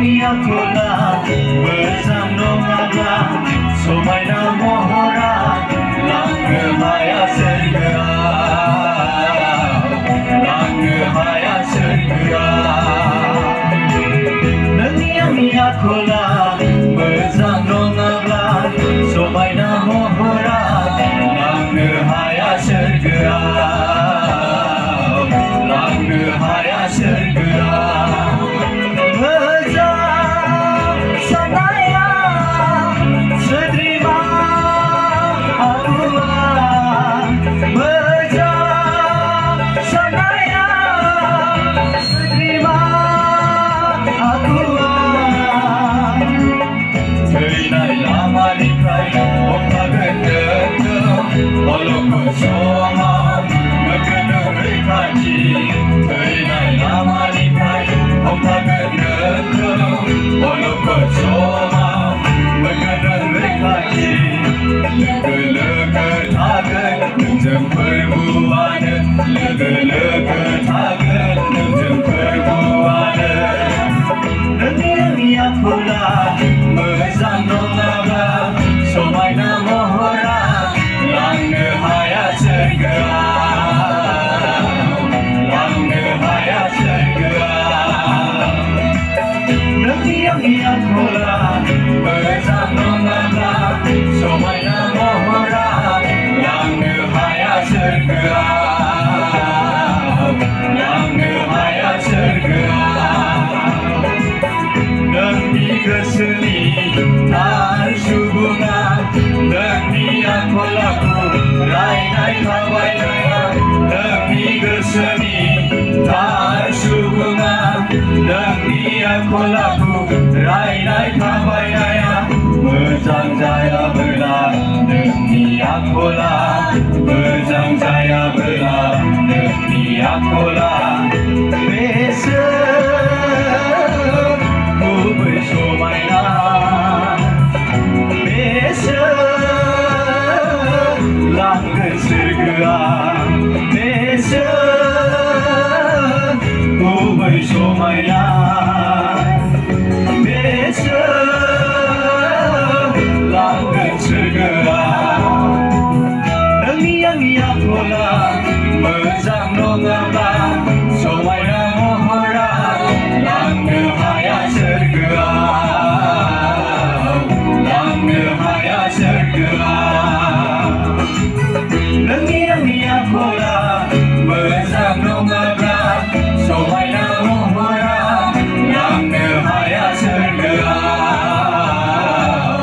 akola मोजां नङाब्ला समायना महरा लांनो हाया सोरगोआव लांनो हाया सोरगोआव नोंनि आंनि आखला मोजां नङाब्ला समायना महरा लांनो हाया सोरगोआव लांनो हाया सोरगोआव Nung perbuana, lega-lega tagan nung perbuana. Nangini akola, mozaं nङाब्ला समायना महरा लांनो हाया सोरगोआव लांनो हाया सोरगोआव नोंनि आंनि आखला मोजां नङाब्ला समायना महरा लांनो हाया सोरगोआव लांनो हाया सोरगोआव नोंनि गोसोनि थार सुबुङा नोंनि आखल आखु रायनाय थाबायनाया नोंनि गोसोनि थार सुबुङा नोंनि आखल आखु रायनाय थाबायनाया मोजां जायाब्ला नोंनि आखला मोजां जायाब्ला नोंनि आखला बेसोर गुबै समायना बेसोर लांगोन सोरगोआव बेसोर गुबै समायना बेसोर लांगोन सोरगोआव नोंनि आंनि आखला मोजां नङाब्ला समायना महरा लांनो हाया सोरगोआव लांनो हाया सोरगोआव नोंनि आंनि आखला मोजां नङाब्ला समायना महरा लांनो हाया सोरगोआव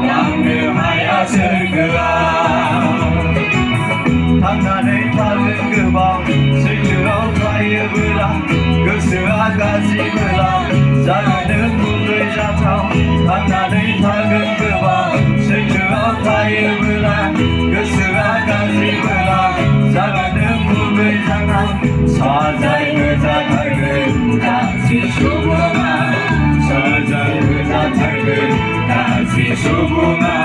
लांनो हाया सोरगोआव थांनानै थागोन गोबां सैथोआव थायोब्ला गोसोआ गाज्रिब्ला जागोन गुरै जाथाव थांनानै थागोन गोबां सैथोआव थायोब्ला गोसोआ गाज्रिब्ला जागोन गुरै जाथाव साजाय होजाथारगोन गाज्रि सुबुङा साजाय होजाथारगोन गाज्रि सुबुङा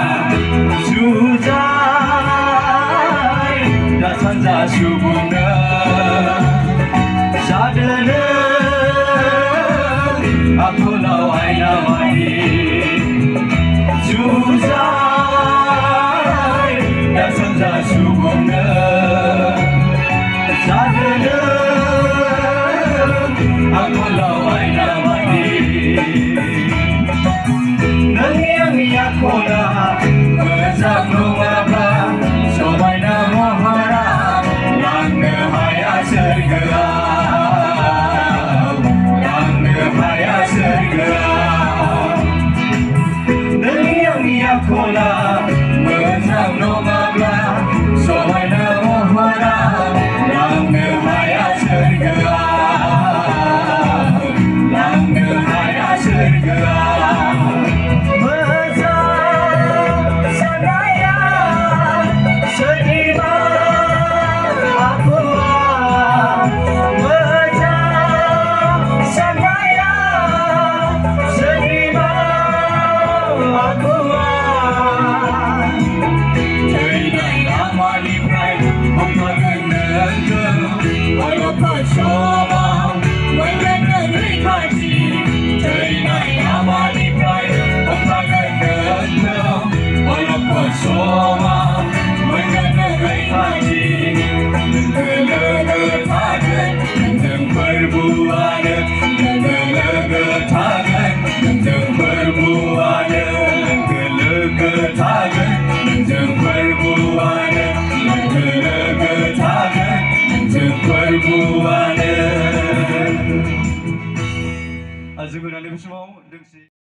जुजाय दा सानजा सुबुंनो जादोनो आखलाव आयना बायदि जुजाय दा सानजा सुबुंनो जादोनो आखलाव आयना बायदि नोंनि आंनि आखला मोजां नङाब्ला समायना महरा लांनो हाया सोरगोआव लांनो हाया सोरगोआव Soma mengenai hati Lega-lega tangan Tentang perbuatan Lega-lega tangan Tentang perbuatan Lega-lega tangan Tentang perbuatan Lega-lega tangan Tentang perbuatan Azumur Alim semua